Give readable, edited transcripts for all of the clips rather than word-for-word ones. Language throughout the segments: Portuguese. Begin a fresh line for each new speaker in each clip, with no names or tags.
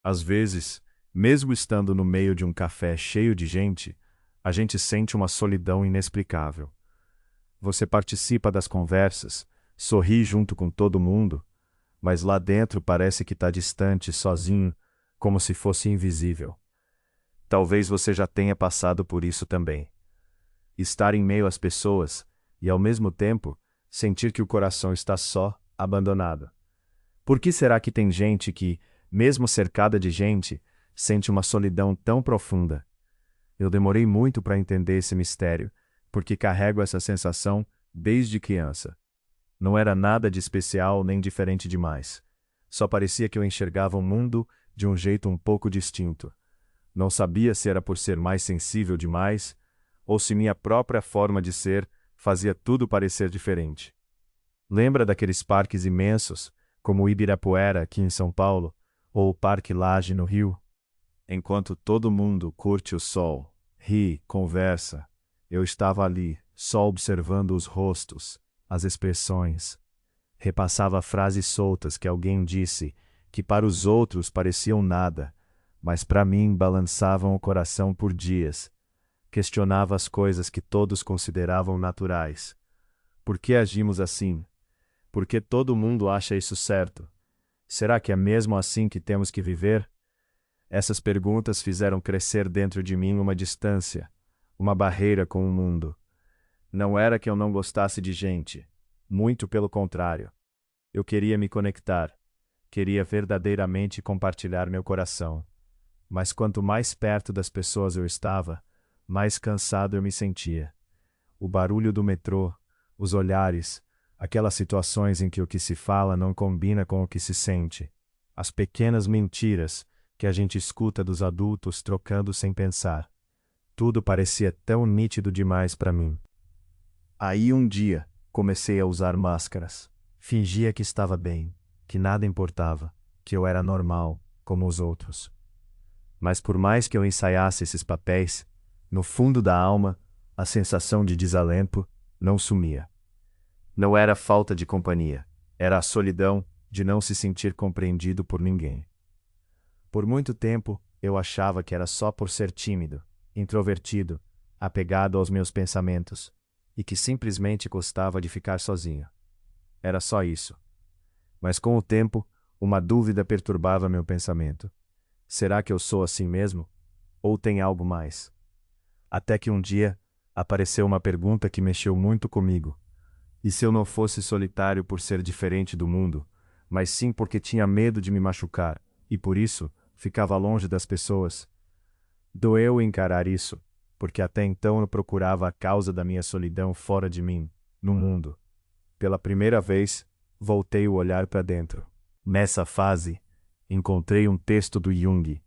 Às vezes, mesmo estando no meio de um café cheio de gente, a gente sente uma solidão inexplicável. Você participa das conversas, sorri junto com todo mundo, mas lá dentro parece que está distante, sozinho, como se fosse invisível. Talvez você já tenha passado por isso também. Estar em meio às pessoas e, ao mesmo tempo, sentir que o coração está só, abandonado. Por que será que tem gente que, mesmo cercada de gente, sente uma solidão tão profunda? Eu demorei muito para entender esse mistério, porque carrego essa sensação desde criança. Não era nada de especial nem diferente demais. Só parecia que eu enxergava o mundo de um jeito um pouco distinto. Não sabia se era por ser mais sensível demais, ou se minha própria forma de ser fazia tudo parecer diferente. Lembra daqueles parques imensos, como o Ibirapuera, aqui em São Paulo, ou o Parque Lage, no Rio? Enquanto todo mundo curte o sol, ri, conversa, eu estava ali, só observando os rostos, as expressões. Repassava frases soltas que alguém disse, que para os outros pareciam nada, mas para mim balançavam o coração por dias. Questionava as coisas que todos consideravam naturais. Por que agimos assim? Por que todo mundo acha isso certo? Será que é mesmo assim que temos que viver? Essas perguntas fizeram crescer dentro de mim uma distância, uma barreira com o mundo. Não era que eu não gostasse de gente, muito pelo contrário. Eu queria me conectar, queria verdadeiramente compartilhar meu coração. Mas quanto mais perto das pessoas eu estava, mais cansado eu me sentia. O barulho do metrô, os olhares, aquelas situações em que o que se fala não combina com o que se sente, as pequenas mentiras que a gente escuta dos adultos trocando sem pensar. Tudo parecia tão nítido demais para mim. Aí um dia, comecei a usar máscaras. Fingia que estava bem, que nada importava, que eu era normal, como os outros. Mas por mais que eu ensaiasse esses papéis, no fundo da alma, a sensação de desalento não sumia. Não era falta de companhia, era a solidão de não se sentir compreendido por ninguém. Por muito tempo, eu achava que era só por ser tímido, introvertido, apegado aos meus pensamentos, e que simplesmente gostava de ficar sozinho. Era só isso. Mas com o tempo, uma dúvida perturbava meu pensamento. Será que eu sou assim mesmo? Ou tem algo mais? Até que um dia, apareceu uma pergunta que mexeu muito comigo. E se eu não fosse solitário por ser diferente do mundo, mas sim porque tinha medo de me machucar, e por isso, ficava longe das pessoas? Doeu encarar isso, porque até então eu procurava a causa da minha solidão fora de mim, no mundo. Pela primeira vez, voltei o olhar para dentro. Nessa fase, encontrei um texto do Jung,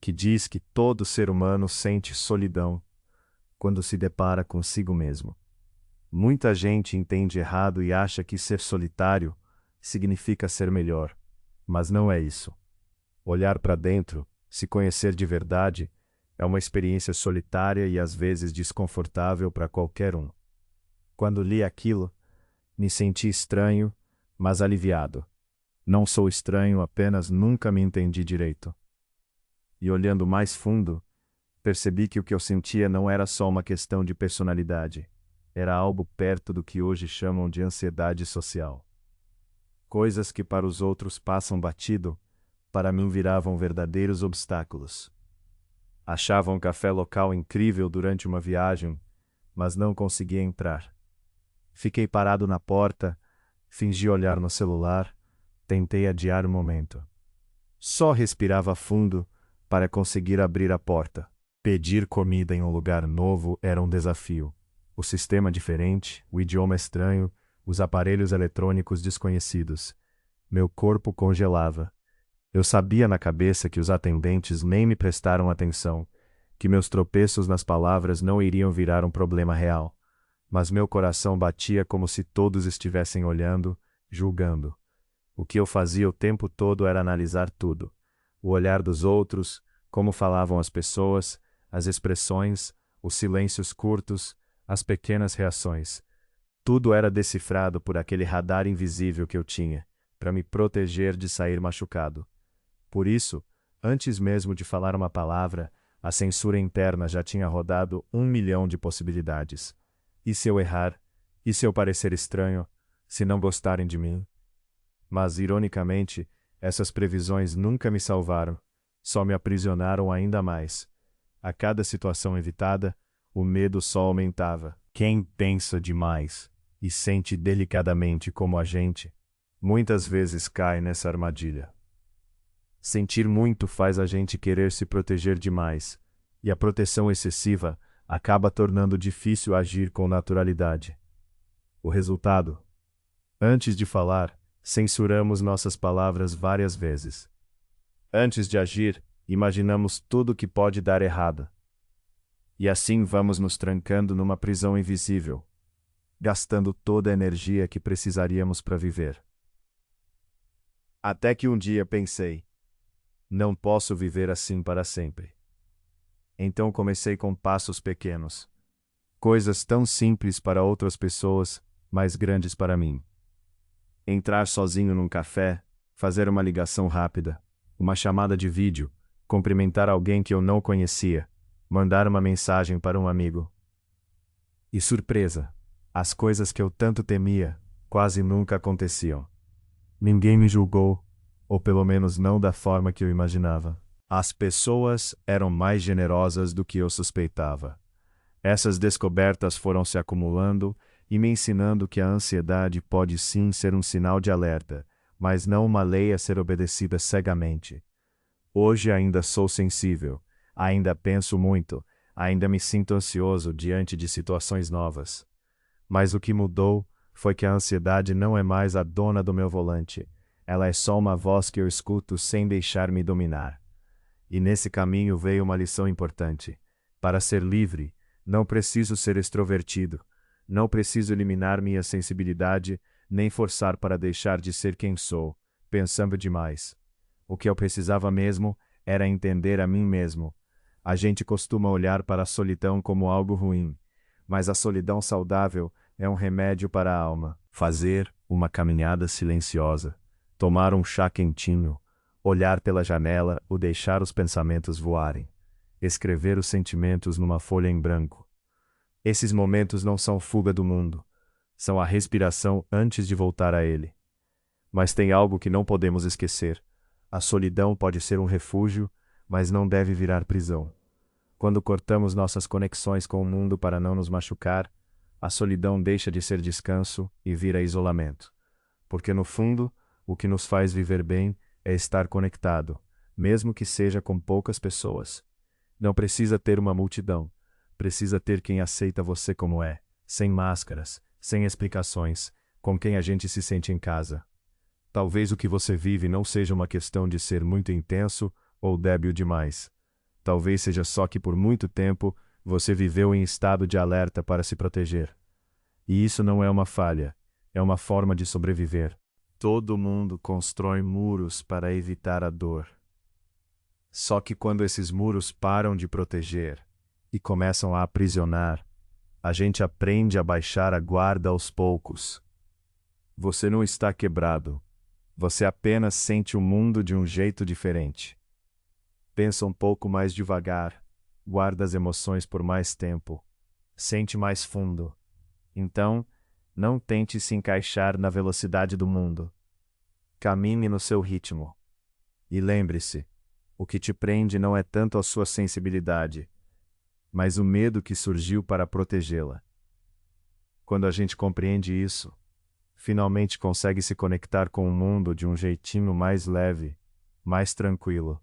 que diz que todo ser humano sente solidão quando se depara consigo mesmo. Muita gente entende errado e acha que ser solitário significa ser melhor, mas não é isso. Olhar para dentro, se conhecer de verdade, é uma experiência solitária e às vezes desconfortável para qualquer um. Quando li aquilo, me senti estranho, mas aliviado. Não sou estranho, apenas nunca me entendi direito. E olhando mais fundo, percebi que o que eu sentia não era só uma questão de personalidade. Era algo perto do que hoje chamam de ansiedade social. Coisas que para os outros passam batido, para mim viravam verdadeiros obstáculos. Achava um café local incrível durante uma viagem, mas não conseguia entrar. Fiquei parado na porta, fingi olhar no celular, tentei adiar o momento. Só respirava fundo para conseguir abrir a porta. Pedir comida em um lugar novo era um desafio. O sistema diferente, o idioma estranho, os aparelhos eletrônicos desconhecidos. Meu corpo congelava. Eu sabia na cabeça que os atendentes nem me prestaram atenção, que meus tropeços nas palavras não iriam virar um problema real. Mas meu coração batia como se todos estivessem olhando, julgando. O que eu fazia o tempo todo era analisar tudo. O olhar dos outros, como falavam as pessoas, as expressões, os silêncios curtos, as pequenas reações. Tudo era decifrado por aquele radar invisível que eu tinha, para me proteger de sair machucado. Por isso, Antes mesmo de falar uma palavra, a censura interna já tinha rodado 1 milhão de possibilidades. E se eu errar? E se eu parecer estranho? Se não gostarem de mim? Mas, ironicamente, essas previsões nunca me salvaram, só me aprisionaram ainda mais. A cada situação evitada, o medo só aumentava. Quem pensa demais e sente delicadamente como a gente, muitas vezes cai nessa armadilha. Sentir muito faz a gente querer se proteger demais, e a proteção excessiva acaba tornando difícil agir com naturalidade. O resultado? Antes de falar, censuramos nossas palavras várias vezes. Antes de agir, imaginamos tudo que pode dar errado. E assim vamos nos trancando numa prisão invisível, gastando toda a energia que precisaríamos para viver. Até que um dia pensei, não posso viver assim para sempre. Então comecei com passos pequenos. Coisas tão simples para outras pessoas, mas grandes para mim. Entrar sozinho num café, fazer uma ligação rápida, uma chamada de vídeo, cumprimentar alguém que eu não conhecia, mandar uma mensagem para um amigo. E surpresa, as coisas que eu tanto temia quase nunca aconteciam. Ninguém me julgou, ou pelo menos não da forma que eu imaginava. As pessoas eram mais generosas do que eu suspeitava. Essas descobertas foram se acumulando e me ensinando que a ansiedade pode sim ser um sinal de alerta, mas não uma lei a ser obedecida cegamente. Hoje ainda sou sensível, ainda penso muito, ainda me sinto ansioso diante de situações novas. Mas o que mudou foi que a ansiedade não é mais a dona do meu volante, ela é só uma voz que eu escuto sem deixar me dominar. E nesse caminho veio uma lição importante. Para ser livre, não preciso ser extrovertido, não preciso eliminar minha sensibilidade, nem forçar para deixar de ser quem sou, pensando demais. O que eu precisava mesmo era entender a mim mesmo. A gente costuma olhar para a solidão como algo ruim, mas a solidão saudável é um remédio para a alma. Fazer uma caminhada silenciosa, tomar um chá quentinho, olhar pela janela ou deixar os pensamentos voarem, escrever os sentimentos numa folha em branco. Esses momentos não são fuga do mundo, são a respiração antes de voltar a ele. Mas tem algo que não podemos esquecer. A solidão pode ser um refúgio, mas não deve virar prisão. Quando cortamos nossas conexões com o mundo para não nos machucar, a solidão deixa de ser descanso e vira isolamento. Porque no fundo, o que nos faz viver bem é estar conectado, mesmo que seja com poucas pessoas. Não precisa ter uma multidão, precisa ter quem aceita você como é, sem máscaras, sem explicações, com quem a gente se sente em casa. Talvez o que você vive não seja uma questão de ser muito intenso ou débil demais. Talvez seja só que por muito tempo você viveu em estado de alerta para se proteger. E isso não é uma falha, é uma forma de sobreviver. Todo mundo constrói muros para evitar a dor. Só que quando esses muros param de proteger e começam a aprisionar, a gente aprende a baixar a guarda aos poucos. Você não está quebrado. Você apenas sente o mundo de um jeito diferente. Pensa um pouco mais devagar, guarda as emoções por mais tempo, sente mais fundo. Então, não tente se encaixar na velocidade do mundo. Camine no seu ritmo. E lembre-se, o que te prende não é tanto a sua sensibilidade, mas o medo que surgiu para protegê-la. Quando a gente compreende isso, finalmente consegue se conectar com o mundo de um jeitinho mais leve, mais tranquilo.